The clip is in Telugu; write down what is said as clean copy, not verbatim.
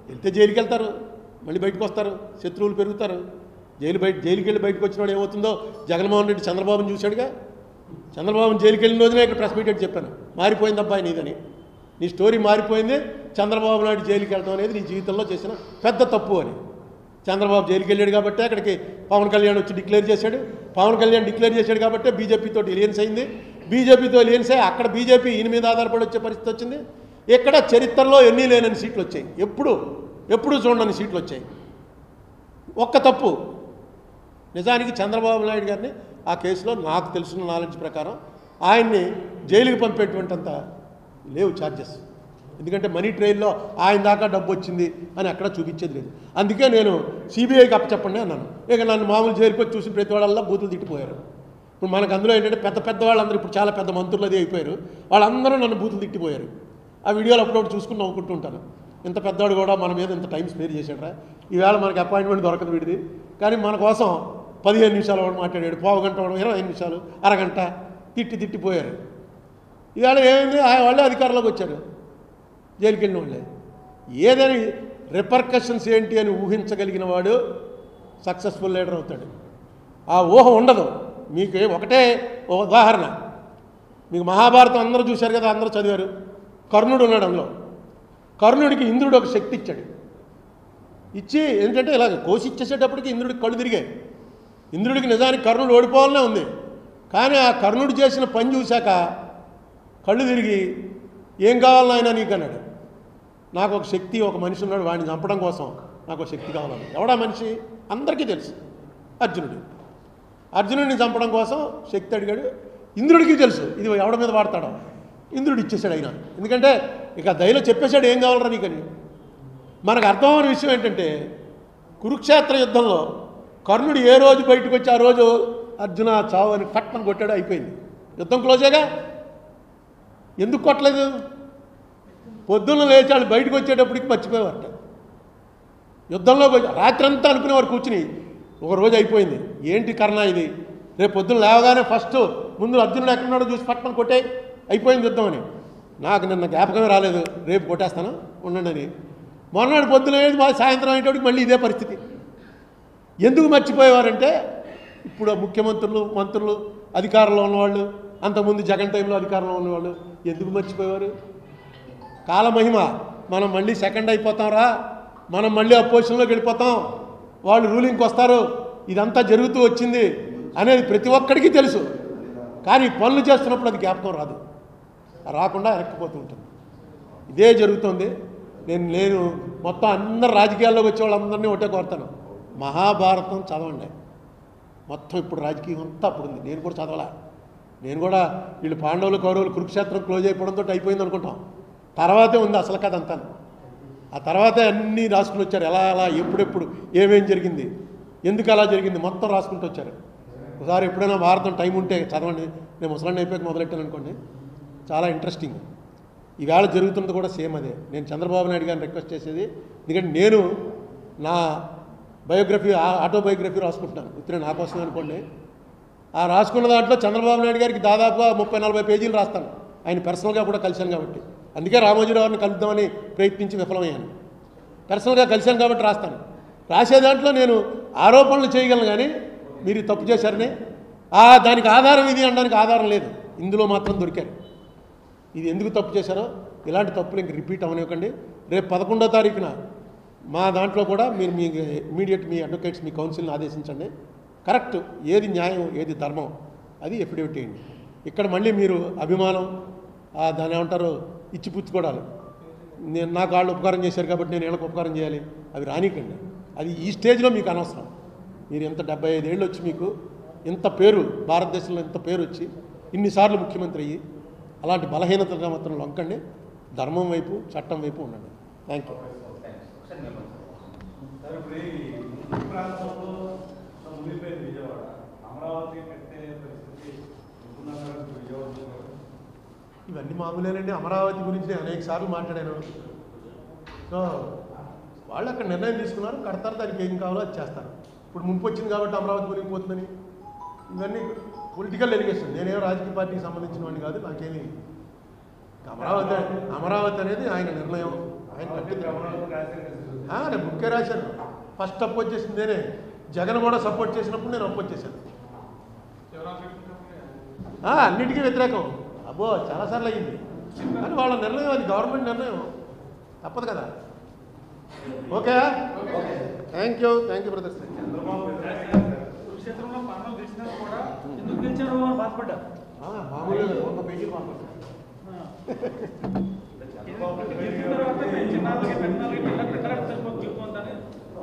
వెళ్తే జైలుకి వెళ్తారు, మళ్ళీ బయటకు వస్తారు, శత్రువులు పెరుగుతారు. జైలుకి వెళ్ళి బయటకు వచ్చిన వాడు ఏమవుతుందో జగన్మోహన్ రెడ్డి చంద్రబాబుని చూశాడుగా. చంద్రబాబుని జైలుకి వెళ్ళిన రోజునే ఇక్కడ ప్రెస్ మీట్ చెప్పాను, మారిపోయింది అబ్బాయి నీదని, నీ స్టోరీ మారిపోయింది, చంద్రబాబు నాయుడు జైలుకి వెళ్ళడం అనేది నీ జీవితంలో చేసిన పెద్ద తప్పు అని. చంద్రబాబు జైలుకి వెళ్ళాడు కాబట్టి అక్కడికి పవన్ కళ్యాణ్ వచ్చి డిక్లేర్ చేశాడు. పవన్ కళ్యాణ్ డిక్లేర్ చేశాడు కాబట్టి బీజేపీతో ఎలియన్స్ అయింది. బీజేపీతో ఎలియన్స్ అయ్యి అక్కడ బీజేపీ ఈయన మీద ఆధారపడి వచ్చే పరిస్థితి వచ్చింది. ఇక్కడ చరిత్రలో ఎన్ని లేనని సీట్లు వచ్చాయి, ఎప్పుడు చూడని సీట్లు వచ్చాయి. ఒక్క తప్పు, నిజానికి చంద్రబాబు నాయుడు గారిని ఆ కేసులో నాకు తెలిసిన నాలెడ్జ్ ప్రకారం ఆయన్ని జైలుకి పంపేటువంటింత లేవు ఛార్జెస్. ఎందుకంటే మనీ ట్రైల్లో ఆయన దాకా డబ్బు వచ్చింది అని అక్కడ చూపించేది లేదు. అందుకే నేను సిబిఐకి అప్పచెప్పండి అన్నాను. ఇక నన్ను మామూలు జైలుకి వచ్చి చూసిన ప్రతి వాళ్ళల్లో బూతులు తిట్టిపోయారు. ఇప్పుడు మనకు అందులో ఏంటంటే పెద్ద వాళ్ళందరూ ఇప్పుడు చాలా పెద్ద మంత్రులు అది అయిపోయారు, వాళ్ళందరూ నన్ను బూతులు తిట్టిపోయారు. ఆ వీడియోలు అప్పుడప్పుడు చూసుకుని నవ్వుకుంటూ ఉంటాను. ఇంత పెద్దవాడు కూడా మన మీద ఇంత టైం స్పేర్ చేశాడరా, ఈవేళ మనకి అపాయింట్మెంట్ దొరకదు వీడిది, కానీ మన కోసం 15 నిమిషాలు వాడు మాట్లాడాడు, పావు గంట వాడు 25 నిమిషాలు, అరగంట తిట్టిపోయారు. ఈవేళ ఏమైంది, వాళ్ళే అధికారంలోకి వచ్చారు, జైలుకి వెళ్ళిన వాళ్ళే. ఏదని రిపర్కషన్స్ ఏంటి అని ఊహించగలిగిన వాడు సక్సెస్ఫుల్ లీడర్ అవుతాడు. ఆ ఊహ ఉండదు. మీకు ఒకటే ఉదాహరణ, మీకు మహాభారతం అందరూ చూశారు కదా, అందరూ చదివారు. కర్ణుడు ఉన్నాడు అందులో. కర్ణుడికి ఇంద్రుడు ఒక శక్తి ఇచ్చాడు. ఇచ్చి ఏంటంటే ఇలాగ కోసి ఇచ్చేసేటప్పటికి ఇంద్రుడికి కళ్ళు తిరిగాయి. ఇంద్రుడికి నిజానికి కర్ణుడు ఓడిపోవాలనే ఉంది, కానీ ఆ కర్ణుడు చేసిన పని చూశాక కళ్ళు తిరిగి ఏం కావాలని ఆయన నీకు అన్నాడు. నాకు ఒక శక్తి, ఒక మనిషి ఉన్నాడు, వాడిని చంపడం కోసం నాకు ఒక శక్తి కావాలని. ఎవడా మనిషి అందరికీ తెలుసు, అర్జునుడిని చంపడం కోసం శక్తి అడిగాడు. ఇంద్రుడికి తెలుసు ఇది ఎవడ మీద వాడతాడో, ఇంద్రుడు ఇచ్చేసాడు ఆయన. ఎందుకంటే ఇక దయలో చెప్పేశాడు ఏం కావాలరా నీకని. మనకు అర్థమైన విషయం ఏంటంటే కురుక్షేత్ర యుద్ధంలో కర్ణుడు ఏ రోజు బయటకు వచ్చి ఆ రోజు అర్జున చావు అని పట్టణం కొట్టాడు, అయిపోయింది, యుద్ధం క్లోజేగా. ఎందుకు కొట్టలేదు? పొద్దున్న లేచాడు, బయటకు వచ్చేటప్పటికి మర్చిపోయేవారట. యుద్ధంలో రాత్రంతా అనుకునేవారు కూర్చుని, ఒకరోజు అయిపోయింది. ఏంటి కర్ణ ఇది, రేపు పొద్దున్న లేవగానే ఫస్ట్ ముందు అర్జునుడు ఎక్కడున్నాడో చూసి పట్టణం కొట్టే, అయిపోయింది యుద్ధం అని. నాకు నిన్న జ్ఞాపకమే రాలేదు, రేపు కొట్టేస్తాను ఉండండి అని. మొన్నటి పొద్దున సాయంత్రం అయ్యేటప్పటికి మళ్ళీ ఇదే పరిస్థితి. ఎందుకు మర్చిపోయేవారంటే ఇప్పుడు ముఖ్యమంత్రులు, మంత్రులు, అధికారంలో ఉన్నవాళ్ళు, అంతకుముందు జగన్ టైంలో అధికారంలో ఉన్నవాళ్ళు ఎందుకు మర్చిపోయేవారు? కాలమహిమ, మనం మళ్ళీ సెకండ్ అయిపోతాం రా, మనం మళ్ళీ అపోజిషన్లోకి వెళ్ళిపోతాం, వాళ్ళు రూలింగ్కి వస్తారు, ఇదంతా జరుగుతూ వచ్చింది అనేది ప్రతి ఒక్కడికి తెలుసు. కానీ పనులు చేస్తున్నప్పుడు అది జ్ఞాపకం రాదు, రాకుండా వెనక్కిపోతూ ఉంటుంది. ఇదే జరుగుతుంది. నేను మొత్తం అందరు రాజకీయాల్లోకి వచ్చే వాళ్ళందరినీ ఒకటే కోరుతాను, మహాభారతం చదవండి. మొత్తం ఇప్పుడు రాజకీయం అంతా అప్పుడు ఉంది. నేను కూడా చదవాలా, నేను కూడా వీళ్ళు పాండవులు కౌరవులు కురుక్షేత్రం క్లోజ్ అయిపోవడంతో అయిపోయింది అనుకుంటాం. తర్వాతే ఉంది అసలు కథ అంతా. ఆ తర్వాతే అన్నీ రాసుకుని వచ్చారు, ఎలా ఎప్పుడెప్పుడు ఏమేం జరిగింది, ఎందుకు అలా జరిగింది మొత్తం రాసుకుంటూ వచ్చారు. ఒకసారి ఎప్పుడైనా భారతం టైం ఉంటే చదవండి. నేను ముసలాన్ని అయిపోయాక మొదలెట్టాను అనుకోండి, చాలా ఇంట్రెస్టింగ్. ఈవేళ జరుగుతున్నది కూడా సేమ్ అదే. నేను చంద్రబాబు నాయుడు గారిని రిక్వెస్ట్ చేసేది, ఎందుకంటే నేను నా బయోగ్రఫీ, ఆటోబయోగ్రఫీ రాసుకుంటున్నాను, ఇతర నా కోసం అనుకోండి. ఆ రాసుకున్న దాంట్లో చంద్రబాబు నాయుడు గారికి దాదాపుగా 30-40 పేజీలు రాస్తాను. ఆయన పర్సనల్గా కూడా కలిశాను కాబట్టి, అందుకే రామోజీరావుని కలుద్దామని ప్రయత్నించి విఫలమయ్యాను. పర్సనల్గా కలిశాను కాబట్టి రాస్తాను. రాసే దాంట్లో నేను ఆరోపణలు చేయగలను, కానీ మీరు తప్పు చేశారని దానికి ఆధారం ఇది అనడానికి ఆధారం లేదు. ఇందులో మాత్రం దొరికారు. ఇది ఎందుకు తప్పు చేశారో ఇలాంటి తప్పులు ఇంక రిపీట్ అవనివ్వకండి. రేపు 11వ తారీఖున మా దాంట్లో కూడా మీరు మీ ఇమీడియట్ మీ అడ్వకేట్స్, మీ కౌన్సిల్ని ఆదేశించండి. కరెక్ట్, ఏది న్యాయం, ఏది ధర్మం, అది ఎఫిడేవిట్ చేయండి. ఇక్కడ మళ్ళీ మీరు అభిమానం, దాన్ని ఏమంటారు, ఇచ్చిపుచ్చుకోవడాలు, నేను నాకు వాళ్ళు ఉపకారం చేశారు కాబట్టి నేను వీళ్ళకి ఉపకారం చేయాలి, అవి రానికండి. అది ఈ స్టేజ్లో మీకు అనవసరం. మీరు ఇంత 75 ఏళ్ళు వచ్చి మీకు ఇంత పేరు, భారతదేశంలో ఇంత పేరు వచ్చి ఇన్నిసార్లు ముఖ్యమంత్రి అయ్యి అలాంటి బలహీనతగా మాత్రం లొంకండి. ధర్మం వైపు, చట్టం వైపు ఉండండి. Thank you. ఇవన్నీ మామూలేనండి. అమరావతి గురించి నేను అనేక సార్లు మాట్లాడాను. సో వాళ్ళు అక్కడ నిర్ణయం తీసుకున్నారు, కడతారు, దానికి ఏం కావాలో అది చేస్తారు. ఇప్పుడు ముంపు వచ్చింది కాబట్టి అమరావతి గురించి పోతుందని ఇవన్నీ పొలిటికల్ ఎలిగేషన్. నేనేమో రాజకీయ పార్టీకి సంబంధించిన వాడిని కాదు, నాకేమీ. అమరావతి అనేది ఆయన నిర్ణయం, ఆయన కట్టింది నేను బుక్కే రాశాను. ఫస్ట్ అపోజ్ చేసింది నేనే. జగన్ కూడా సపోర్ట్ చేసినప్పుడు నేను అపోజ్ చేశాను. అన్నిటికీ వ్యతిరేకం. అబ్బో చాలాసార్లు అయ్యింది. కానీ వాళ్ళ నిర్ణయం, అది గవర్నమెంట్ నిర్ణయం, తప్పదు కదా. Okay, thank you brothers. మామూలుగా ఒక పేజీ మాట్లాడతారు.